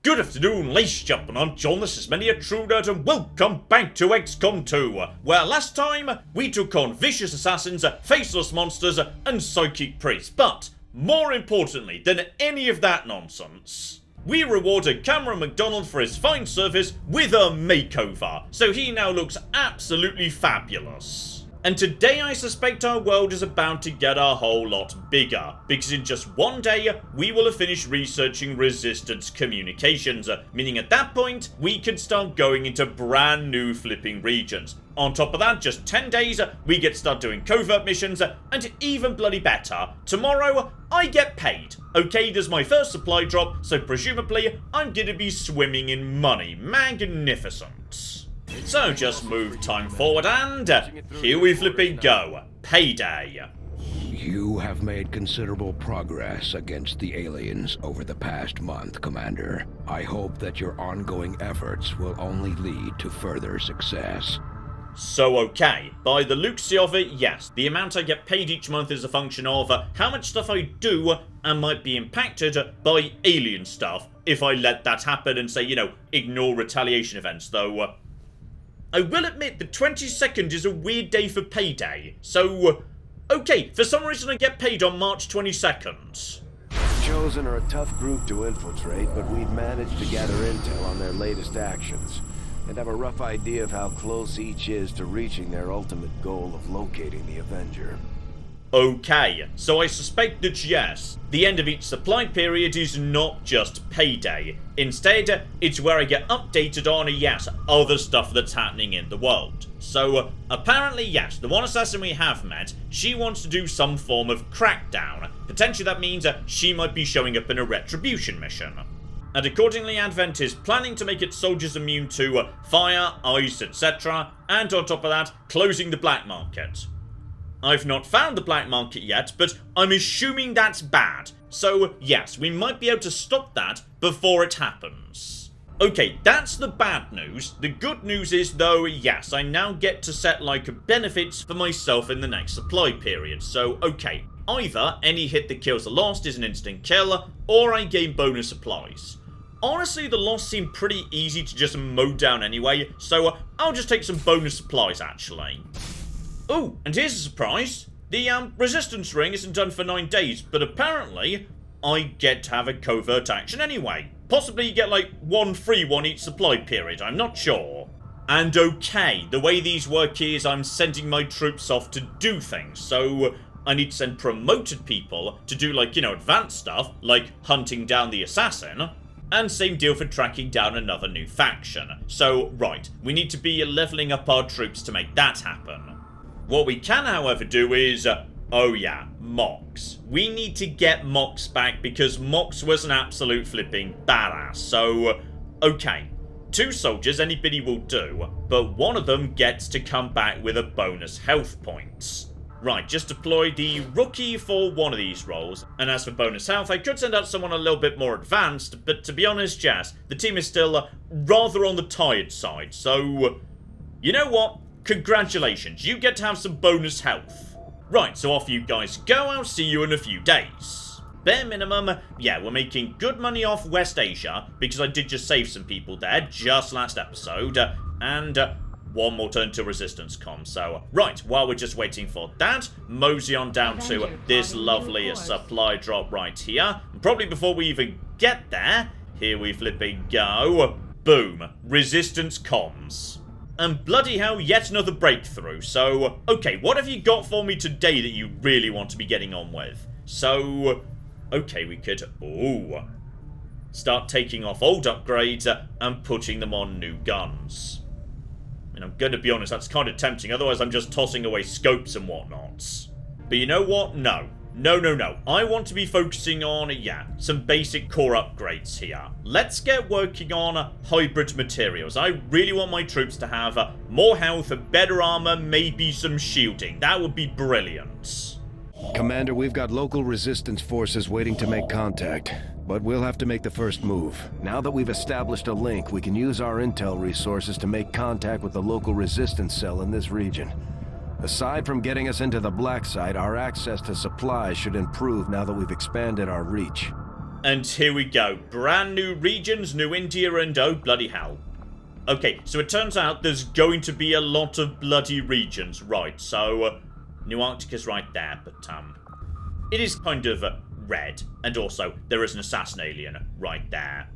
Good afternoon, ladies and gentlemen, I'm John, this is many a true nerd, and welcome back to XCOM 2, where last time we took on vicious assassins, faceless monsters, and psychic priests, but more importantly than any of that nonsense, we rewarded Cameron McDonald for his fine service with a makeover, so he now looks absolutely fabulous. And today I suspect our world is about to get a whole lot bigger, because in just one day we will have finished researching Resistance communications, meaning at that point we can start going into brand new flipping regions. On top of that, just 10 days we get to start doing covert missions, and even bloody better, tomorrow I get paid. Okay, there's my first supply drop, so presumably I'm gonna be swimming in money. Magnificent. So just move time forward and here we flipping go. Payday. You have made considerable progress against the aliens over the past month, Commander. I hope that your ongoing efforts will only lead to further success. So okay, by the looks of it, yes, the amount I get paid each month is a function of how much stuff I do and might be impacted by alien stuff if I let that happen and say, ignore retaliation events, though. I will admit the 22nd is a weird day for payday, so, okay, for some reason I get paid on March 22nd. Chosen are a tough group to infiltrate, but we've managed to gather intel on their latest actions, and have a rough idea of how close each is to reaching their ultimate goal of locating the Avenger. Okay, so I suspect that yes, the end of each supply period is not just payday. Instead, it's where I get updated on, yes, other stuff that's happening in the world. So, apparently yes, the one assassin we have met, she wants to do some form of crackdown. Potentially that means she might be showing up in a retribution mission. And accordingly, Advent is planning to make its soldiers immune to fire, ice, etc. And on top of that, closing the black market. I've not found the black market yet, but I'm assuming that's bad. So, yes, we might be able to stop that before it happens. Okay, that's the bad news. The good news is, though, yes, I now get to set, benefits for myself in the next supply period. So, okay, either any hit that kills the Lost is an instant kill, or I gain bonus supplies. Honestly, the Lost seem pretty easy to just mow down anyway, so I'll just take some bonus supplies, actually. Oh, and here's a surprise. The resistance ring isn't done for 9 days, but apparently I get to have a covert action anyway. Possibly you get one free one each supply period, I'm not sure. And okay, the way these work is I'm sending my troops off to do things, so I need to send promoted people to do advanced stuff, like hunting down the assassin. And same deal for tracking down another new faction. So, right, we need to be leveling up our troops to make that happen. What we can, however, do is, oh yeah, Mox. We need to get Mox back because Mox was an absolute flipping badass. So, okay, 2 soldiers, anybody will do, but one of them gets to come back with a bonus health points. Right, just deploy the rookie for one of these roles, and as for bonus health, I could send out someone a little bit more advanced, but to be honest, Jazz, the team is still rather on the tired side, so, you know what? Congratulations, you get to have some bonus health. Right, so off you guys go, I'll see you in a few days. Bare minimum, yeah, we're making good money off West Asia, because I did just save some people there just last episode, and one more turn to Resistance Com. So, right, while we're just waiting for that, mosey on down to this lovely supply drop right here. And probably before we even get there, here we flipping go. Boom, Resistance Comms. And bloody hell, yet another breakthrough. So, okay, what have you got for me today that you really want to be getting on with? So, okay, we could, start taking off old upgrades and putting them on new guns. I mean, I'm gonna be honest, that's kind of tempting, otherwise I'm just tossing away scopes and whatnots. But you know what? No. No. I want to be focusing on, some basic core upgrades here. Let's get working on hybrid materials. I really want my troops to have more health, better armor, maybe some shielding. That would be brilliant. Commander, we've got local resistance forces waiting to make contact, but we'll have to make the first move. Now that we've established a link, we can use our intel resources to make contact with the local resistance cell in this region. Aside from getting us into the black site, our access to supplies should improve now that we've expanded our reach. And here we go. Brand new regions, New India, and oh bloody hell. Okay, so it turns out there's going to be a lot of bloody regions, right? So, New Arctica's right there, but, it is kind of red. And also, there is an assassin alien right there.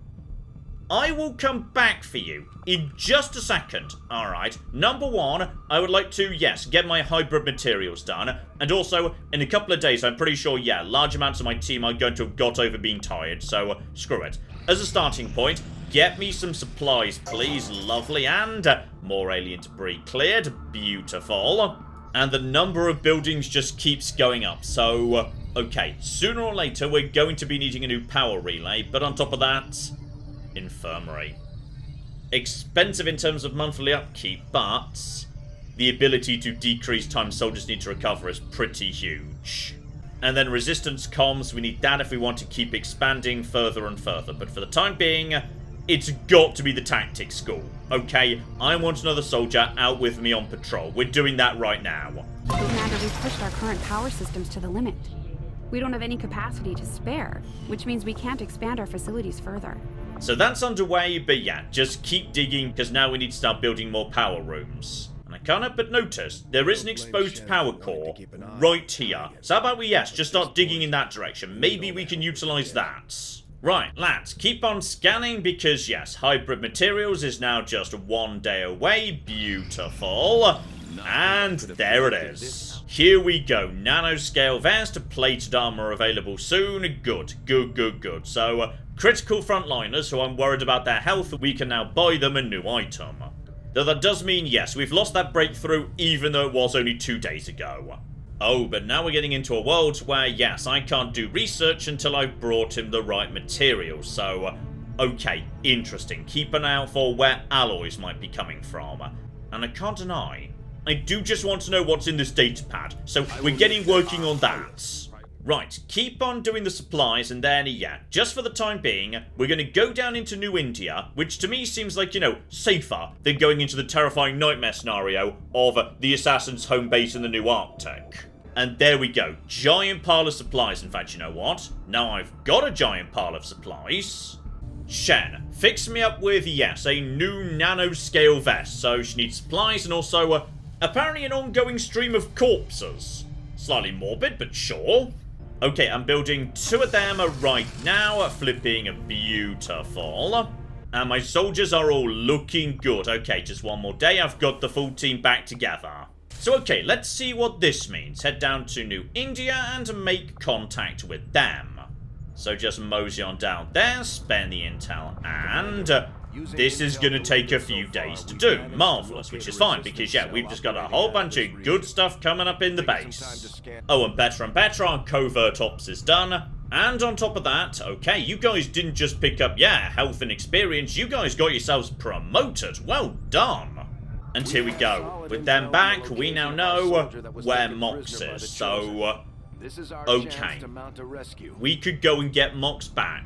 I will come back for you in just a second, alright? Number one, I would like to, yes, get my hybrid materials done. And also, in a couple of days, I'm pretty sure, yeah, large amounts of my team are going to have got over being tired, so screw it. As a starting point, get me some supplies, please. Lovely. And more alien debris cleared. Beautiful. And the number of buildings just keeps going up. So, okay, sooner or later, we're going to be needing a new power relay. But on top of that, infirmary. Expensive in terms of monthly upkeep, but the ability to decrease time soldiers need to recover is pretty huge. And then resistance comms, we need that if we want to keep expanding further and further. But for the time being, it's got to be the tactics school. Okay, I want another soldier out with me on patrol. We're doing that right now. Commander, we've pushed our current power systems to the limit. We don't have any capacity to spare, which means we can't expand our facilities further. So that's underway, but yeah, just keep digging, because now we need to start building more power rooms. And I can't help but notice, there is an exposed power core right here. So how about we, yes, just start digging in that direction. Maybe we can utilize that. Right, lads, keep on scanning, because yes, hybrid materials is now just 1 day away. Beautiful. And there it is. Here we go. Nanoscale vest, plated armor available soon. Good, good, good, good. So, critical frontliners who I'm worried about their health, we can now buy them a new item. Though that does mean, yes, we've lost that breakthrough even though it was only 2 days ago. Oh, but now we're getting into a world where, yes, I can't do research until I've brought him the right materials. So, okay, interesting. Keep an eye out for where alloys might be coming from. And I can't deny, I do just want to know what's in this datapad, so we're getting working on that. Right, keep on doing the supplies, and then, yeah, just for the time being, we're going to go down into New India, which to me seems like, you know, safer than going into the terrifying nightmare scenario of the assassin's home base in the New Arctic. And there we go, giant pile of supplies. In fact, you know what? Now I've got a giant pile of supplies. Shen, fix me up with, yes, a new nanoscale vest. So she needs supplies and also, apparently an ongoing stream of corpses. Slightly morbid, but sure. Okay, I'm building 2 of them right now, flipping beautiful. And my soldiers are all looking good. Okay, just 1 more day, I've got the full team back together. So okay, let's see what this means. Head down to New India and make contact with them. So just mosey on down there, spend the intel, and this is going to take a few days to do. Marvellous, which is fine, because yeah, we've just got a whole bunch of good stuff coming up in the base. Oh, and better, our covert ops is done. And on top of that, okay, you guys didn't just pick up, yeah, health and experience, you guys got yourselves promoted. Well done. And here we go. With them back, we now know where Mox is, so okay. We could go and get Mox back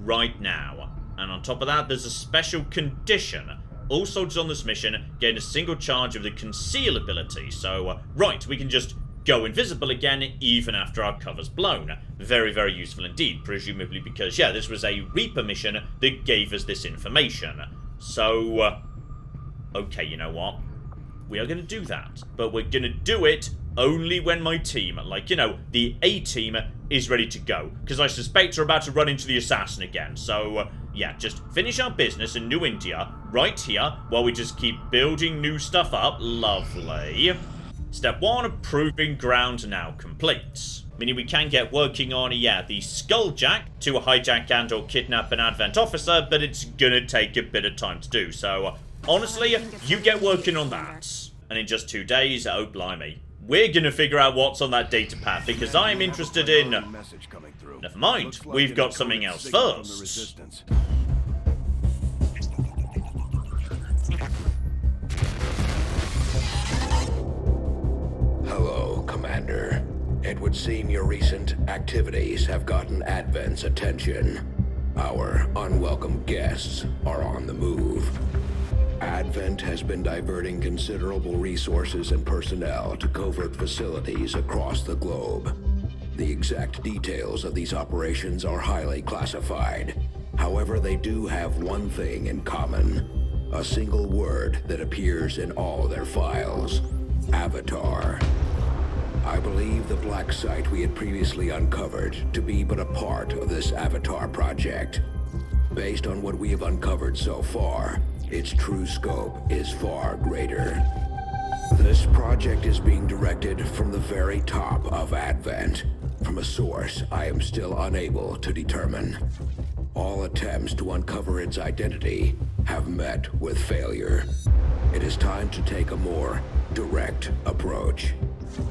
right now. And on top of that, there's a special condition. All soldiers on this mission gain a single charge of the conceal ability. So, right, we can just go invisible again even after our cover's blown. Very, very useful indeed, presumably because, yeah, this was a Reaper mission that gave us this information. So, okay, you know what? We are going to do that, but we're going to do it only when my team, like, you know, the A-team is ready to go. Because I suspect we're about to run into the assassin again. So, yeah, just finish our business in New India, right here, while we just keep building new stuff up. Lovely. Step 1, proving ground now complete. Meaning we can get working on, yeah, the Skulljack to hijack and or kidnap an Advent officer, but it's gonna take a bit of time to do. So, honestly, you get working on that. And in just 2 days, oh blimey, we're gonna figure out what's on that data pad, because I'm interested in... Never mind, we've got something else first. Hello, Commander. It would seem your recent activities have gotten Advent's attention. Our unwelcome guests are on the move. Advent has been diverting considerable resources and personnel to covert facilities across the globe. The exact details of these operations are highly classified. However, they do have one thing in common. A single word that appears in all their files. Avatar. I believe the black site we had previously uncovered to be but a part of this Avatar project. Based on what we have uncovered so far, its true scope is far greater. This project is being directed from the very top of Advent, from a source I am still unable to determine. All attempts to uncover its identity have met with failure. It is time to take a more direct approach.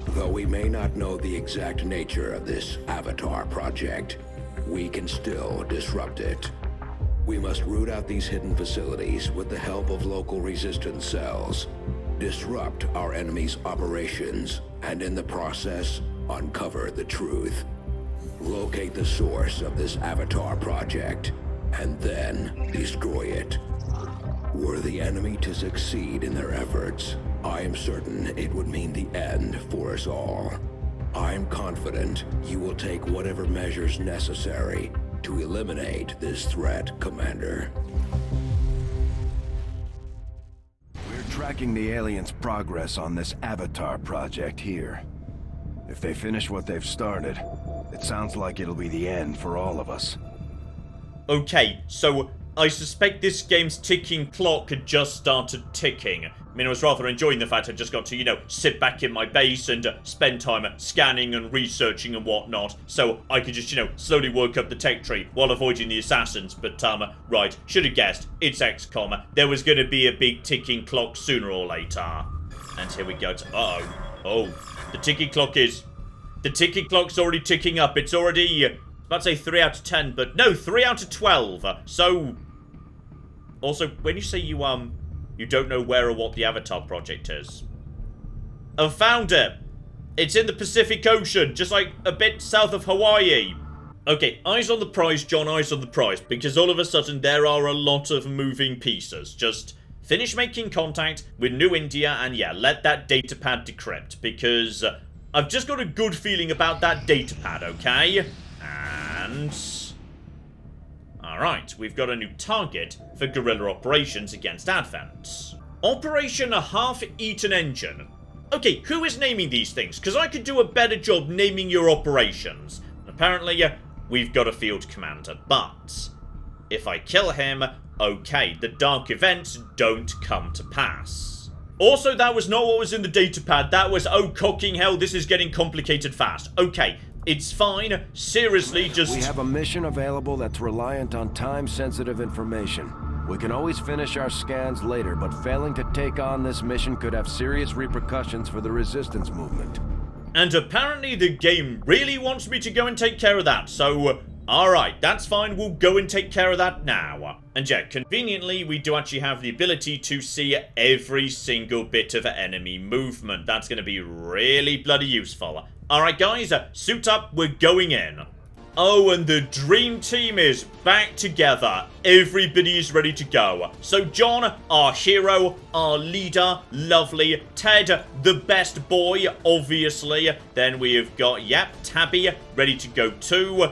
Though we may not know the exact nature of this Avatar project, we can still disrupt it. We must root out these hidden facilities with the help of local resistance cells, disrupt our enemy's operations, and in the process, uncover the truth. Locate the source of this Avatar project, and then destroy it. Were the enemy to succeed in their efforts, I am certain it would mean the end for us all. I'm confident you will take whatever measures necessary to eliminate this threat, Commander. We're tracking the aliens' progress on this Avatar project here. If they finish what they've started, it sounds like it'll be the end for all of us. Okay, so I suspect this game's ticking clock had just started ticking. I mean, I was rather enjoying the fact I just got to, sit back in my base and spend time scanning and researching and whatnot, so I could just, slowly work up the tech tree while avoiding the assassins. But, right, should have guessed, it's XCOM. There was going to be a big ticking clock sooner or later. And here we go to, oh, the ticking clock's already ticking up. It's already, about to say 3 out of 10, but no, 3 out of 12. So, also, when you say you don't know where or what the Avatar project is, I've found it. It's in the Pacific Ocean, just like a bit south of Hawaii. Okay, eyes on the prize, John, eyes on the prize, because all of a sudden there are a lot of moving pieces. Just finish making contact with New India and yeah, let that datapad decrypt, because I've just got a good feeling about that datapad, okay? And alright, we've got a new target for guerrilla operations against Advent. Operation a Half-Eaten Engine. Okay, who is naming these things? Because I could do a better job naming your operations. Apparently, we've got a field commander, but if I kill him, okay, the dark events don't come to pass. Also, that was not what was in the datapad. That was, oh, cocking hell, this is getting complicated fast. Okay, it's fine. Seriously, just... We have a mission available that's reliant on time-sensitive information. We can always finish our scans later, but failing to take on this mission could have serious repercussions for the resistance movement. And apparently the game really wants me to go and take care of that, so... alright, that's fine, we'll go and take care of that now. And yeah, conveniently, we do actually have the ability to see every single bit of enemy movement. That's going to be really bloody useful. Alright guys, suit up, we're going in. Oh, and the dream team is back together. Everybody is ready to go. So John, our hero, our leader, lovely. Ted, the best boy, obviously. Then we have got, yep, Tabby, ready to go too.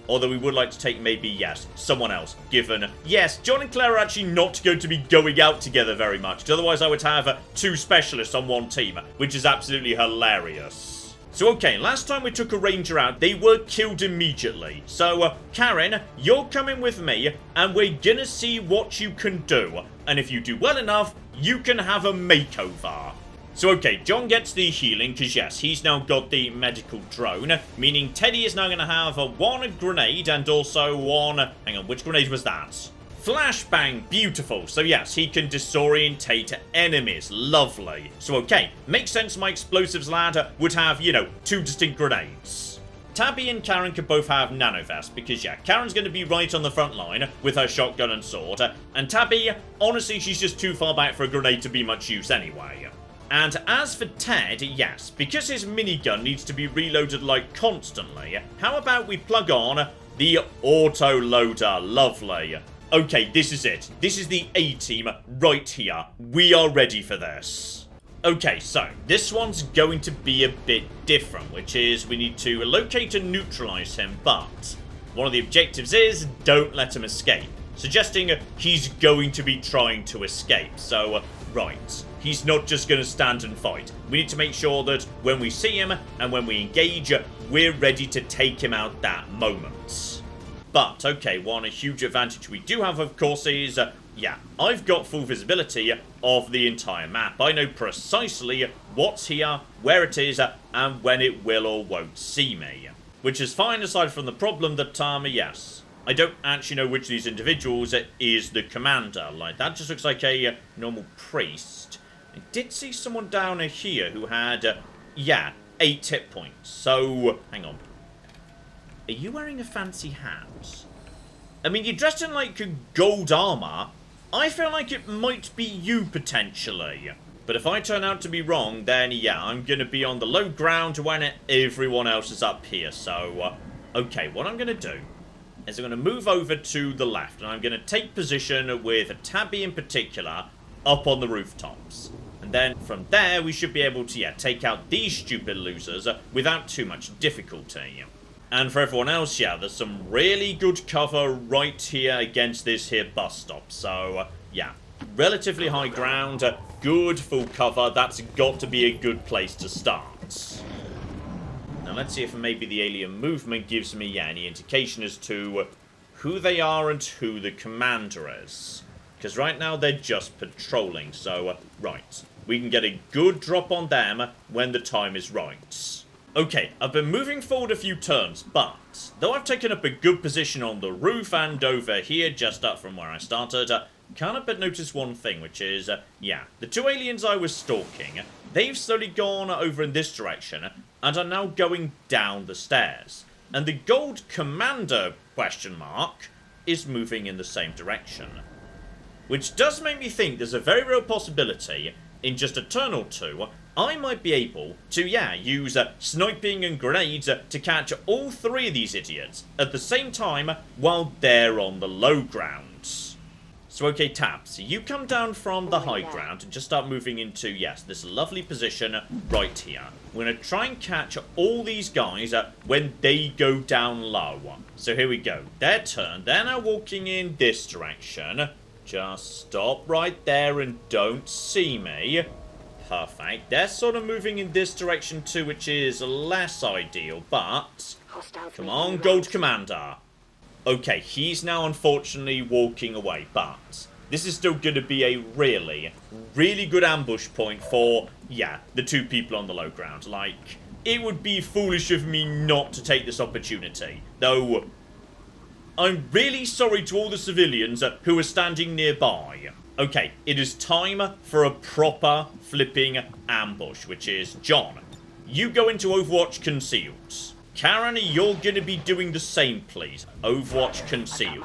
Although we would like to take maybe, yes, someone else, given, yes, John and Claire are actually not going to be going out together very much, because otherwise I would have 2 specialists on one team, which is absolutely hilarious. So okay, last time we took a ranger out, they were killed immediately. So, Karen, you're coming with me, and we're gonna see what you can do. And if you do well enough, you can have a makeover. So okay, John gets the healing, because yes, he's now got the medical drone, meaning Teddy is now going to have 1 grenade and also 1... hang on, which grenade was that? Flashbang, beautiful. So yes, he can disorientate enemies, lovely. So okay, makes sense my explosives lad would have, 2 distinct grenades. Tabby and Karen could both have nanovest, because yeah, Karen's going to be right on the front line with her shotgun and sword, and Tabby, honestly, she's just too far back for a grenade to be much use anyway. And as for Ted, yes, because his minigun needs to be reloaded like constantly, how about we plug on the auto-loader, lovely. Okay, this is it. This is the A-team right here. We are ready for this. Okay, so this one's going to be a bit different, which is we need to locate and neutralize him, but one of the objectives is don't let him escape, suggesting he's going to be trying to escape. So, right, he's not just going to stand and fight. We need to make sure that when we see him and when we engage, we're ready to take him out that moment. But, okay, one huge advantage we do have, of course, is yeah, I've got full visibility of the entire map. I know precisely what's here, where it is, and when it will or won't see me. Which is fine aside from the problem that, yes, I don't actually know which of these individuals is the commander. Like, that just looks like a normal priest. I did see someone down here who had, yeah, 8 hit points. So, hang on. Are you wearing a fancy hat? I mean, you're dressed in, like, gold armor. I feel like it might be you, potentially. But if I turn out to be wrong, then, yeah, I'm going to be on the low ground when everyone else is up here. So, okay, what I'm going to do is I'm going to move over to the left, and I'm going to take position with Tabby in particular up on the rooftops. And then from there, we should be able to, yeah, take out these stupid losers without too much difficulty. And for everyone else, yeah, there's some really good cover right here against this here bus stop. So, yeah, relatively high ground, good full cover. That's got to be a good place to start. Now, let's see if maybe the alien movement gives me, yeah, any indication as to who they are and who the commander is. Because right now, they're just patrolling. So, right, we can get a good drop on them when the time is right. Okay, I've been moving forward a few turns, but though I've taken up a good position on the roof and over here, just up from where I started, can't help but notice one thing, which is, yeah, the 2 aliens I was stalking, they've slowly gone over in this direction, and are now going down the stairs. And the gold commander, question mark, is moving in the same direction. Which does make me think there's a very real possibility, in just a turn or two, I might be able to, yeah, use sniping and grenades to catch all 3 of these idiots at the same time while they're on the low ground. So, okay, Tabs, you come down from the high ground and just start moving into, yes, this lovely position right here. We're going to try and catch all these guys when they go down low. So here we go. Their turn. They're now walking in this direction. Just stop right there and don't see me. Perfect. They're sort of moving in this direction too, which is less ideal, but come on, Gold Commander. Okay, he's now unfortunately walking away, but this is still going to be a really, really good ambush point for, yeah, the 2 people on the low ground. Like, it would be foolish of me not to take this opportunity, though I'm really sorry to all the civilians who are standing nearby. Okay, it is time for a proper flipping ambush, which is John. You go into Overwatch Concealed. Karen, you're going to be doing the same, please. Overwatch Concealed.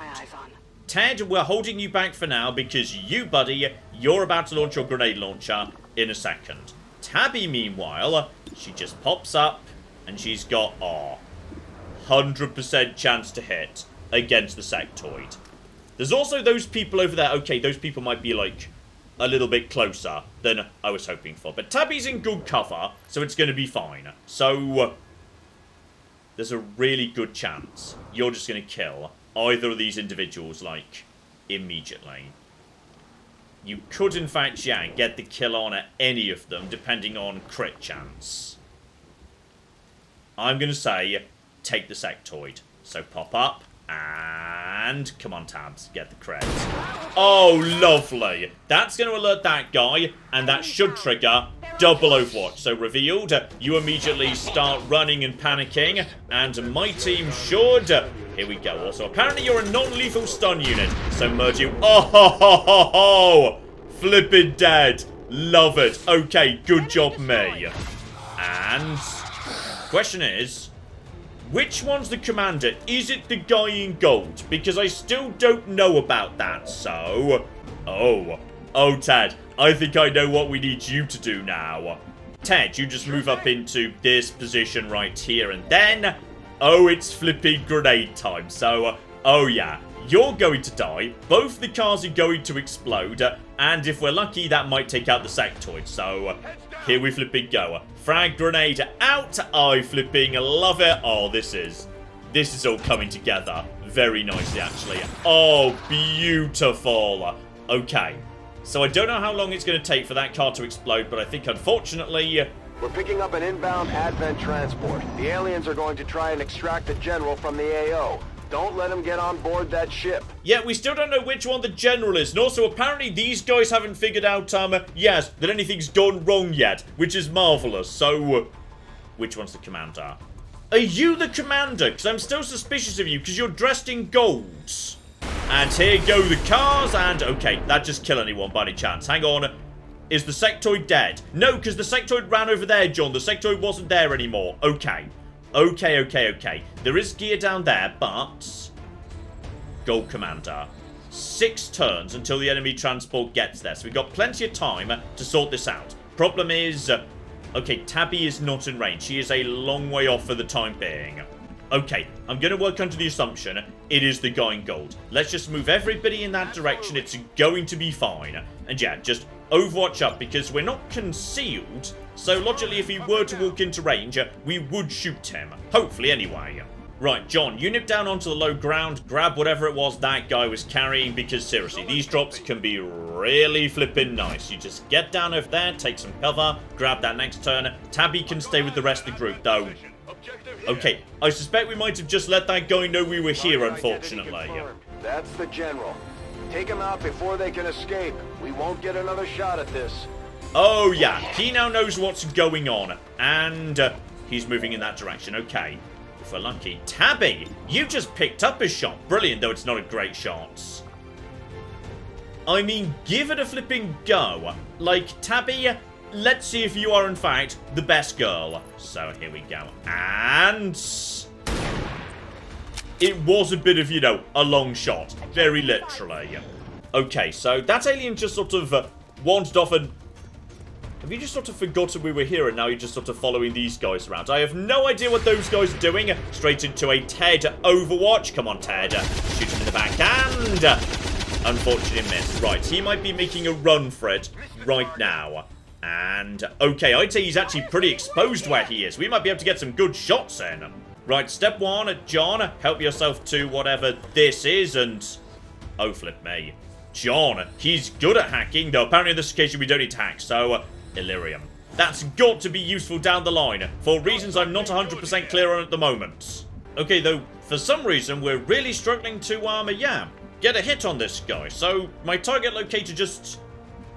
Ted, we're holding you back for now because you, buddy, you're about to launch your grenade launcher in a second. Tabby, meanwhile, she just pops up and she's got, 100% chance to hit against the sectoid. There's also those people over there. Okay, those people might be, like, a little bit closer than I was hoping for. But Tabby's in good cover, so it's going to be fine. So, there's a really good chance you're just going to kill either of these individuals, like, immediately. You could, in fact, yeah, get the kill on at any of them, depending on crit chance. I'm going to say, take the sectoid. So, pop up. And come on, Tabs, get the credit. Oh, lovely. That's going to alert that guy, and that should trigger double Overwatch. So revealed, you immediately start running and panicking, and my team should. Here we go. Also, apparently you're a non-lethal stun unit, so merge you. Oh, ho, ho, ho, ho. Flippin' dead. Love it. Okay, good job, me. And question is, which one's the commander? Is it the guy in gold? Because I still don't know about that, so... Oh, Ted, I think I know what we need you to do now. Ted, you just move up into this position right here, and then... Oh, it's flipping grenade time, so... Oh, yeah, you're going to die, both the cars are going to explode, and if we're lucky, that might take out the sectoid. So, here we flipping go. Frag grenade out. I flipping love it. Oh, this is all coming together very nicely, actually. Oh, beautiful. Okay. So I don't know how long it's going to take for that car to explode, but I think, unfortunately... We're picking up an inbound Advent transport. The aliens are going to try and extract the General from the AO. Don't let him get on board that ship. Yeah, we still don't know which one the General is. And also, apparently, these guys haven't figured out, yes, that anything's gone wrong yet, which is marvelous. So, which one's the commander? Are you the commander? Because I'm still suspicious of you, because you're dressed in golds. And here go the cars, and okay, that just kill anyone by any chance. Hang on. Is the sectoid dead? No, because the sectoid ran over there, John. The sectoid wasn't there anymore. Okay. Okay. There is gear down there, but... Gold Commander. 6 turns until the enemy transport gets there. So we've got plenty of time to sort this out. Problem is... okay, Tabby is not in range. She is a long way off for the time being. Okay, I'm going to work under the assumption it is the guy in gold. Let's just move everybody in that direction. It's going to be fine. And yeah, just overwatch up because we're not concealed. So logically, if he were to walk into range, we would shoot him. Hopefully, anyway. Right, John, you nip down onto the low ground, grab whatever it was that guy was carrying, because seriously, these drops can be really flipping nice. You just get down over there, take some cover, grab that next turn. Tabby can stay with the rest of the group, though. Okay, I suspect we might have just let that guy know we were here, unfortunately. That's the General. Take him out before they can escape. We won't get another shot at this. Oh, yeah. He now knows what's going on. And he's moving in that direction. Okay. If we're lucky. Tabby, you just picked up a shot. Brilliant, though it's not a great shot. I mean, give it a flipping go. Like, Tabby, let's see if you are, in fact, the best girl. So, here we go. And... it was a bit of, you know, a long shot. Very literally. Okay, so that alien just sort of wandered off and... have you just sort of forgotten we were here and now you're just sort of following these guys around? I have no idea what those guys are doing. Straight into a Ted overwatch. Come on, Ted. Shoot him in the back and... unfortunate miss. Right, he might be making a run for it right now. And, okay, I'd say he's actually pretty exposed where he is. We might be able to get some good shots in. Right, step 1, John, help yourself to whatever this is, and... oh, flip me. John, he's good at hacking, though apparently in this occasion we don't need to hack, so... Illyrium. That's got to be useful down the line, for reasons I'm not 100% clear on at the moment. Okay, though, for some reason, we're really struggling to, get a hit on this guy, so my target locator just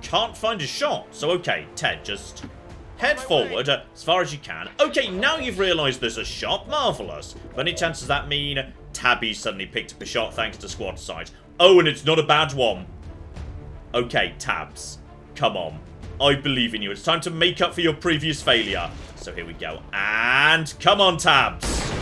can't find a shot. So, okay, Ted, just head forward as far as you can. Okay, now you've realised there's a shot. Marvellous. But any chance does that mean Tabby suddenly picked up a shot thanks to squad sight? Oh, and it's not a bad one. Okay, Tabs, come on. I believe in you. It's time to make up for your previous failure. So here we go. And come on, Tabs.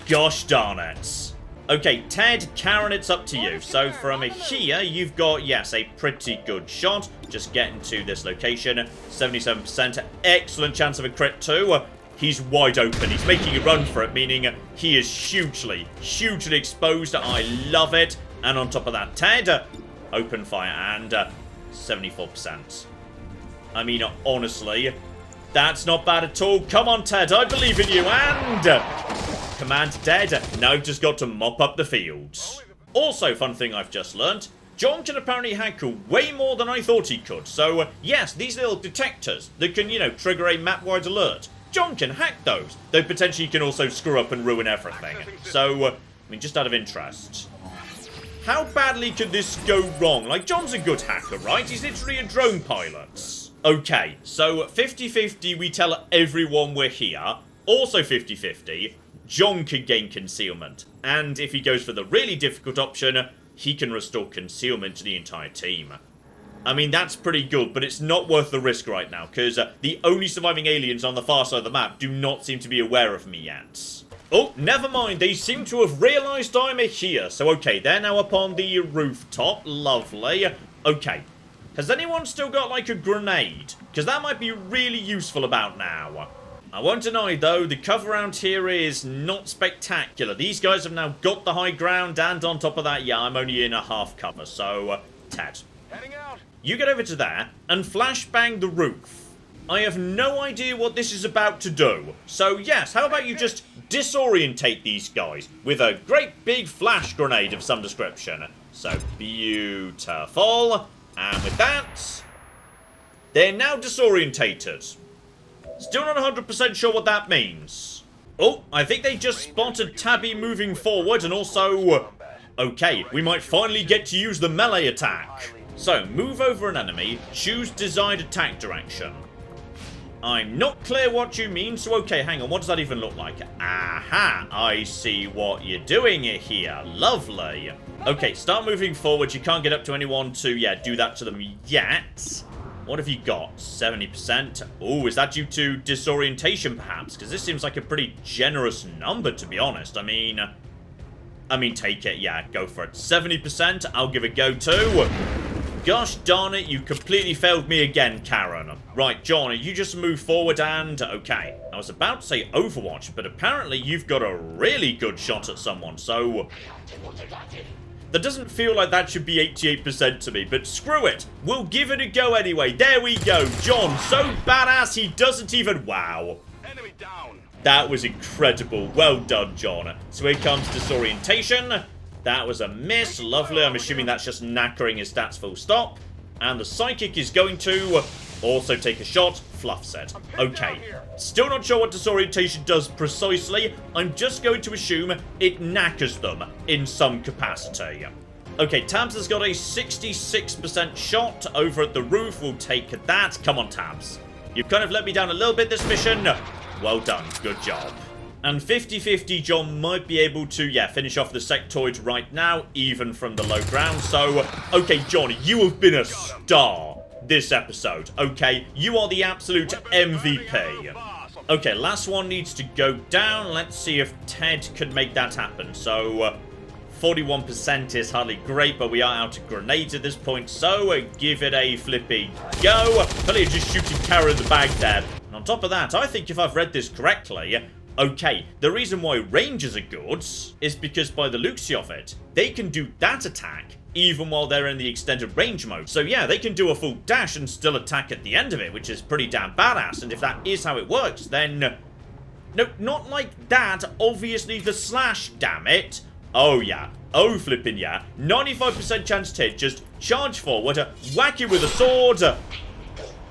Gosh darn it. Okay, Ted, Karen, it's up to you. So from here, you've got, yes, a pretty good shot. Just getting to this location. 77%. Excellent chance of a crit too. He's wide open. He's making a run for it, meaning he is hugely exposed. I love it. And on top of that, Ted, open fire and 74%. I mean, honestly, that's not bad at all. Come on, Ted, I believe in you. And command dead. Now I've just got to mop up the fields. Also, fun thing I've just learnt, John can apparently hack way more than I thought he could. So, yes, these little detectors that can, you know, trigger a map-wide alert. John can hack those, though potentially he can also screw up and ruin everything. So, I mean, just out of interest, how badly could this go wrong? Like, John's a good hacker, right? He's literally a drone pilot. Okay, so 50-50, we tell everyone we're here. Also 50-50, John can gain concealment. And if he goes for the really difficult option, he can restore concealment to the entire team. I mean, that's pretty good, but it's not worth the risk right now, because the only surviving aliens on the far side of the map do not seem to be aware of me yet. Oh, never mind, they seem to have realised I'm here. So, okay, they're now up on the rooftop. Lovely. Okay. Has anyone still got, like, a grenade? Because that might be really useful about now. I won't deny, though, the cover around here is not spectacular. These guys have now got the high ground, and on top of that, yeah, I'm only in a half cover. So, Ted, Heading out. you get over to there and flashbang the roof. I have no idea what this is about to do. So, yes, how about you just disorientate these guys with a great big flash grenade of some description. So, beautiful. And with that, they're now disorientated. Still not 100% sure what that means. Oh, I think they just spotted Tabby moving forward, and also... Okay, we might finally get to use the melee attack. So, move over an enemy, choose desired attack direction. I'm not clear what you mean, so okay, hang on, what does that even look like? Aha, I see what you're doing here. Lovely. Okay, start moving forward. You can't get up to anyone to, yeah, do that to them yet. What have you got? 70%. Oh, is that due to disorientation, perhaps? Because this seems like a pretty generous number, to be honest. I mean, take it. Yeah, go for it. 70%. I'll give a go, too. Gosh darn it, you completely failed me again, Karen. Right, John, you just move forward and... Okay, I was about to say Overwatch, but apparently you've got a really good shot at someone, so... That doesn't feel like that should be 88% to me, but screw it. We'll give it a go anyway. There we go. John, so badass he doesn't even... Wow. Enemy down. That was incredible. Well done, John. So here comes disorientation. That was a miss. Lovely. I'm assuming that's just knackering his stats full stop. And the psychic is going to also take a shot. Fluff set. Okay. Still not sure what disorientation does precisely. I'm just going to assume it knackers them in some capacity. Okay, Tabs has got a 66% shot over at the roof. We'll take that. Come on, Tabs. You've kind of let me down a little bit this mission. Well done. Good job. And 50-50, John might be able to, yeah, finish off the sectoid right now, even from the low ground. So, okay, John, you have been a star this episode, okay? You are the absolute MVP. Okay, last one needs to go down. Let's see if Ted can make that happen. So, 41% is hardly great, but we are out of grenades at this point. So, give it a flippy go. Hopefully, just shooting Kara in the bag there. And on top of that, I think if I've read this correctly... Okay, the reason why Rangers are good is because by the looks of it, they can do that attack even while they're in the extended range mode. So yeah, they can do a full dash and still attack at the end of it, which is pretty damn badass. And if that is how it works, then... No, not like that. Obviously the slash, damn it. Oh yeah. Oh flipping yeah. 95% chance to hit. Just charge forward, whack it with a sword.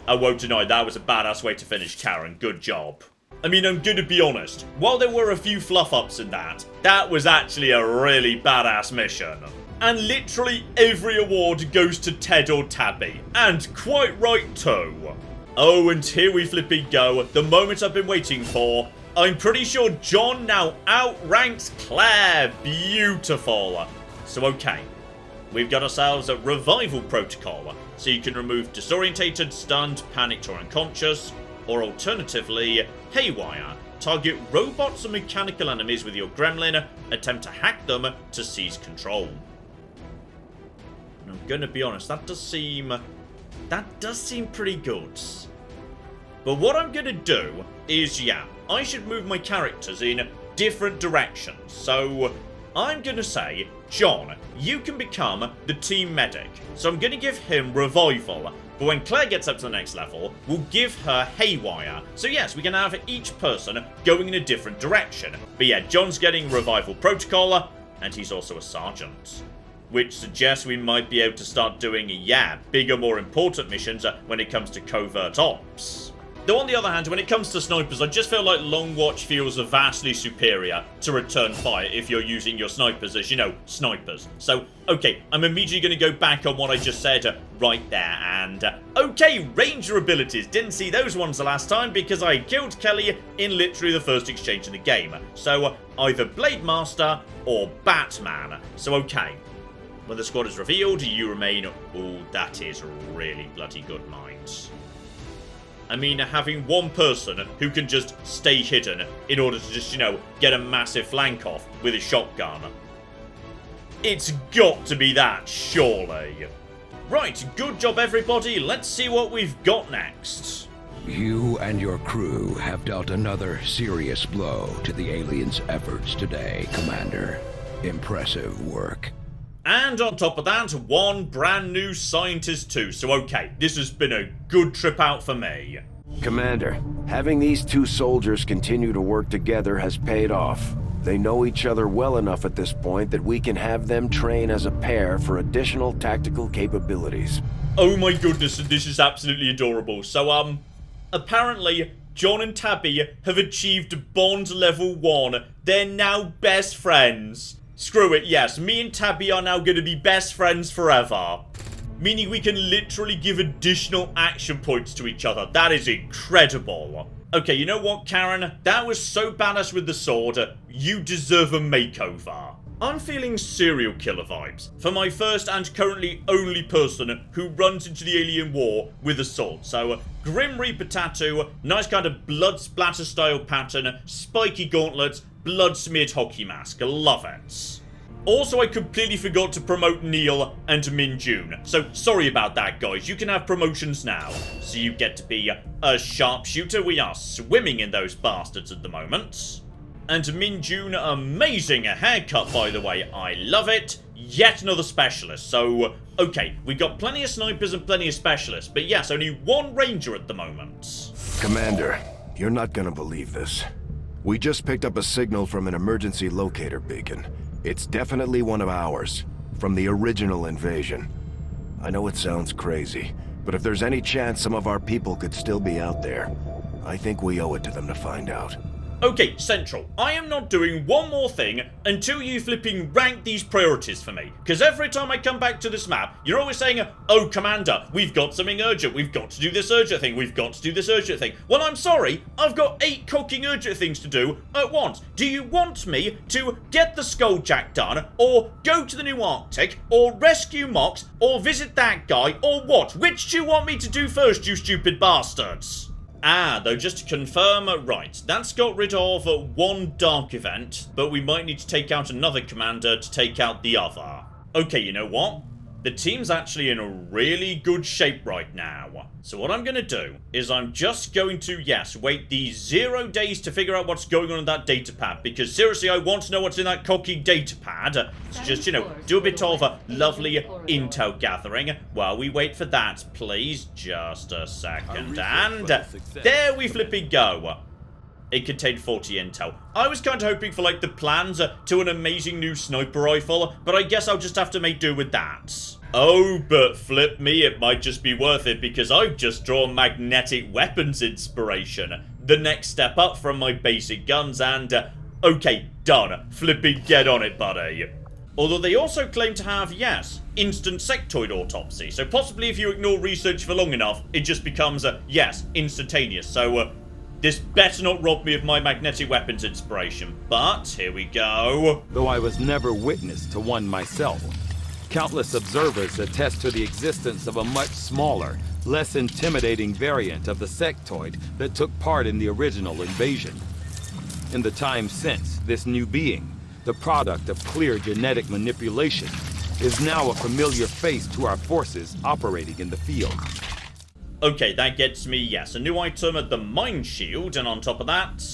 I won't deny that was a badass way to finish Karen. Good job. I mean, I'm gonna be honest, while there were a few fluff-ups in that was actually a really badass mission. And literally every award goes to Ted or Tabby, and quite right too. Oh, and here we flipping go, the moment I've been waiting for. I'm pretty sure John now outranks Claire. Beautiful. So okay, we've got ourselves a revival protocol, so you can remove disorientated, stunned, panicked or unconscious, or alternatively, haywire. Target robots and mechanical enemies with your gremlin, attempt to hack them to seize control. And I'm gonna be honest, that does seem pretty good. But what I'm gonna do is, yeah, I should move my characters in different directions. So I'm gonna say, John, you can become the team medic. So I'm gonna give him revival. But when Claire gets up to the next level, we'll give her haywire. So yes, we can have each person going in a different direction. But yeah, John's getting revival protocol, and he's also a sergeant. Which suggests we might be able to start doing, yeah, bigger, more important missions when it comes to covert ops. Though on the other hand, when it comes to snipers, I just feel like Long Watch feels vastly superior to Return Fire if you're using your snipers as, you know, snipers. So, okay, I'm immediately going to go back on what I just said right there. And, okay, Ranger abilities. Didn't see those ones the last time because I killed Kelly in literally the first exchange in the game. So, either Blade Master or Batman. So, okay. When the squad is revealed, you remain... Oh, that is really bloody good, minds. I mean, having one person who can just stay hidden in order to just, you know, get a massive flank off with a shotgun. It's got to be that, surely. Right, good job everybody. Let's see what we've got next. You and your crew have dealt another serious blow to the aliens' efforts today, Commander. Impressive work. And on top of that, one brand new scientist too. So okay, this has been a good trip out for me. Commander, having these two soldiers continue to work together has paid off. They know each other well enough at this point that we can have them train as a pair for additional tactical capabilities. Oh my goodness, this is absolutely adorable. So, apparently, John and Tabby have achieved bond level 1. They're now best friends. Screw it, yes, me and Tabby are now going to be best friends forever. Meaning we can literally give additional action points to each other. That is incredible. Okay, you know what, Karen? That was so badass with the sword. You deserve a makeover. I'm feeling serial killer vibes for my first and currently only person who runs into the alien war with a sword. So, Grim Reaper tattoo, nice kind of blood splatter style pattern, spiky gauntlets, blood smeared hockey mask. Love it. Also, I completely forgot to promote Neil and Min June. So, sorry about that, guys. You can have promotions now. So you get to be a sharpshooter. We are swimming in those bastards at the moment. And Min June, amazing haircut, by the way. I love it. Yet another specialist. So, okay, we got plenty of snipers and plenty of specialists. But yes, only one ranger at the moment. Commander, you're not gonna believe this. We just picked up a signal from an emergency locator beacon. It's definitely one of ours, from the original invasion. I know it sounds crazy, but if there's any chance some of our people could still be out there, I think we owe it to them to find out. Okay, Central, I am not doing one more thing until you flipping rank these priorities for me. Because every time I come back to this map, you're always saying, oh, Commander, we've got something urgent. We've got to do this urgent thing. We've got to do this urgent thing. Well, I'm sorry. I've got 8 cocking urgent things to do at once. Do you want me to get the Skulljack done, or go to the New Arctic, or rescue Mox, or visit that guy, or what? Which do you want me to do first, you stupid bastards? Ah, though, just to confirm, right, that's got rid of one dark event, but we might need to take out another commander to take out the other. Okay, you know what? The team's actually in a really good shape right now. So what I'm going to do is I'm just going to, yes, wait these 0 days to figure out what's going on in that data pad. Because seriously, I want to know what's in that cocky data pad. So just, you know, do a bit of a lovely intel gathering while we wait for that, please. Just a second. And there we flipping go. It contained 40 intel. I was kind of hoping for, like, the plans to an amazing new sniper rifle, but I guess I'll just have to make do with that. Oh, but flip me, it might just be worth it because I've just drawn magnetic weapons inspiration. The next step up from my basic guns and, okay, done. Flipping get on it, buddy. Although they also claim to have, yes, instant sectoid autopsy. So possibly if you ignore research for long enough, it just becomes, yes, instantaneous. So, this better not rob me of my magnetic weapons inspiration, but here we go. Though I was never witness to one myself, countless observers attest to the existence of a much smaller, less intimidating variant of the sectoid that took part in the original invasion. In the time since, this new being, the product of clear genetic manipulation, is now a familiar face to our forces operating in the field. Okay, that gets me, yes, a new item at the Mind Shield, and on top of that,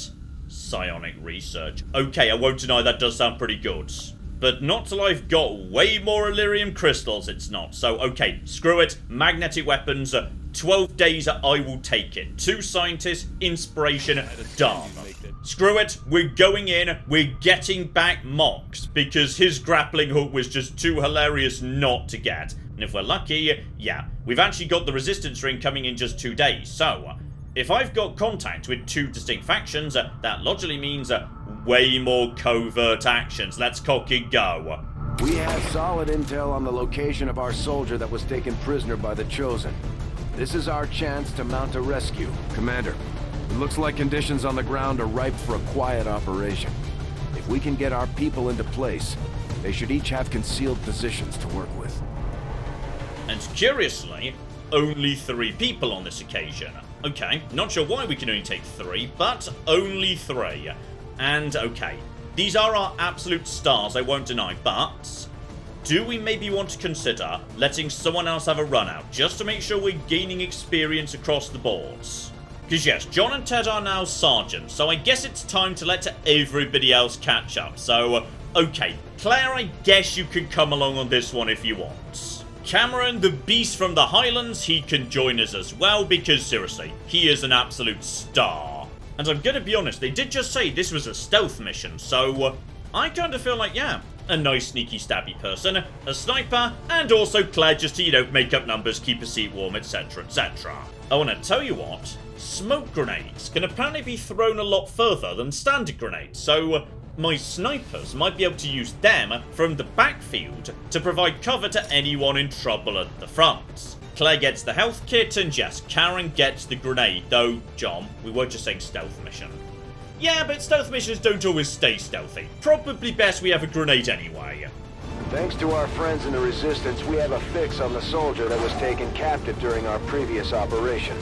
psionic research. Okay, I won't deny that does sound pretty good. But not till I've got way more Illyrium crystals, it's not. So, okay, screw it, magnetic weapons, 12 days, I will take it. 2 scientists, inspiration, done. Screw it, we're going in, we're getting back Mox, because his grappling hook was just too hilarious not to get. And if we're lucky, yeah, we've actually got the resistance ring coming in just 2 days. So, if I've got contact with 2 distinct factions, that logically means way more covert actions. Let's cock it go. We have solid intel on the location of our soldier that was taken prisoner by the Chosen. This is our chance to mount a rescue. Commander, it looks like conditions on the ground are ripe for a quiet operation. If we can get our people into place, they should each have concealed positions to work with. And curiously, only 3 people on this occasion. Okay, not sure why we can only take 3, but only 3. And okay, these are our absolute stars, I won't deny, but do we maybe want to consider letting someone else have a run out, just to make sure we're gaining experience across the boards? Because yes, John and Ted are now sergeants, so I guess it's time to let everybody else catch up. So, okay, Claire, I guess you could come along on this one if you want. Cameron, the beast from the Highlands, he can join us as well, because seriously, he is an absolute star. And I'm gonna be honest, they did just say this was a stealth mission, so I kind of feel like, yeah, a nice sneaky stabby person, a sniper, and also Claire just to, you know, make up numbers, keep a seat warm, etc, etc. I want to tell you what, smoke grenades can apparently be thrown a lot further than standard grenades, so my snipers might be able to use them from the backfield to provide cover to anyone in trouble at the front. Claire gets the health kit, and yes, Karen gets the grenade, though, John, we were just saying stealth mission. Yeah, but stealth missions don't always stay stealthy. Probably best we have a grenade anyway. Thanks to our friends in the Resistance, we have a fix on the soldier that was taken captive during our previous operation.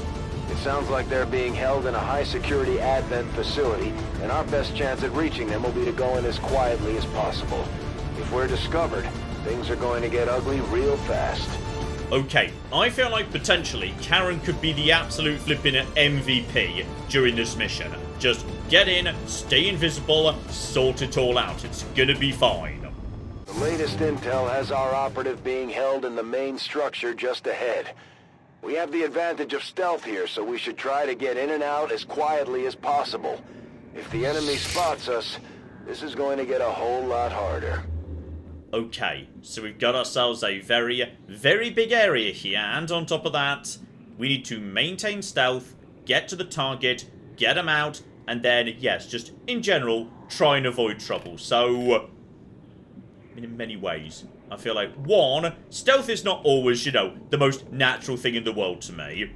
It sounds like they're being held in a high-security Advent facility, and our best chance at reaching them will be to go in as quietly as possible. If we're discovered, things are going to get ugly real fast. Okay, I feel like potentially Karen could be the absolute flipping MVP during this mission. Just get in, stay invisible, sort it all out. It's gonna be fine. The latest intel has our operative being held in the main structure just ahead. We have the advantage of stealth here, so we should try to get in and out as quietly as possible. If the enemy spots us, this is going to get a whole lot harder. Okay, so we've got ourselves a very, very big area here, and on top of that, we need to maintain stealth, get to the target, get them out, and then, yes, just in general, try and avoid trouble. So, in many ways, I feel like, one, stealth is not always, you know, the most natural thing in the world to me.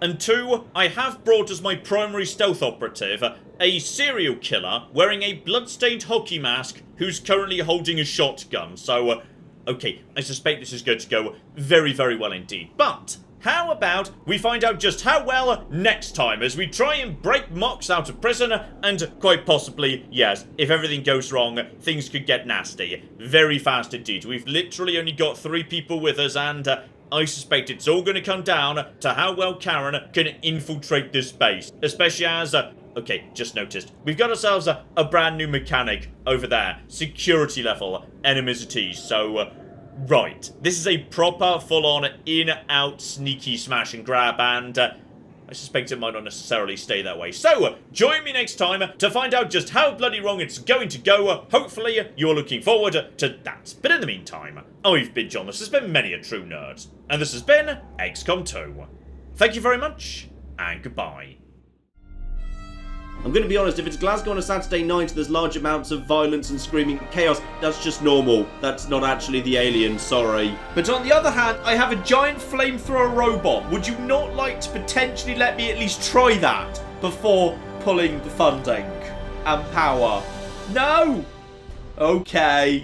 And two, I have brought as my primary stealth operative a serial killer wearing a bloodstained hockey mask who's currently holding a shotgun. So, okay, I suspect this is going to go very, very well indeed. But how about we find out just how well next time as we try and break Mox out of prison, and quite possibly, yes, if everything goes wrong, things could get nasty. Very fast indeed. We've literally only got 3 people with us, and I suspect it's all going to come down to how well Karen can infiltrate this base. Especially as, okay, just noticed, we've got ourselves a brand new mechanic over there. Security level, enmity, so right, this is a proper, full-on, in-out, sneaky smash and grab, and I suspect it might not necessarily stay that way. So, join me next time to find out just how bloody wrong it's going to go. Hopefully, you're looking forward to that. But in the meantime, I've been John, this has been Many a True Nerd, and this has been XCOM 2. Thank you very much, and goodbye. I'm going to be honest, if it's Glasgow on a Saturday night and there's large amounts of violence and screaming chaos, that's just normal. That's not actually the alien, sorry. But on the other hand, I have a giant flamethrower robot. Would you not like to potentially let me at least try that before pulling the funding and power? No! Okay.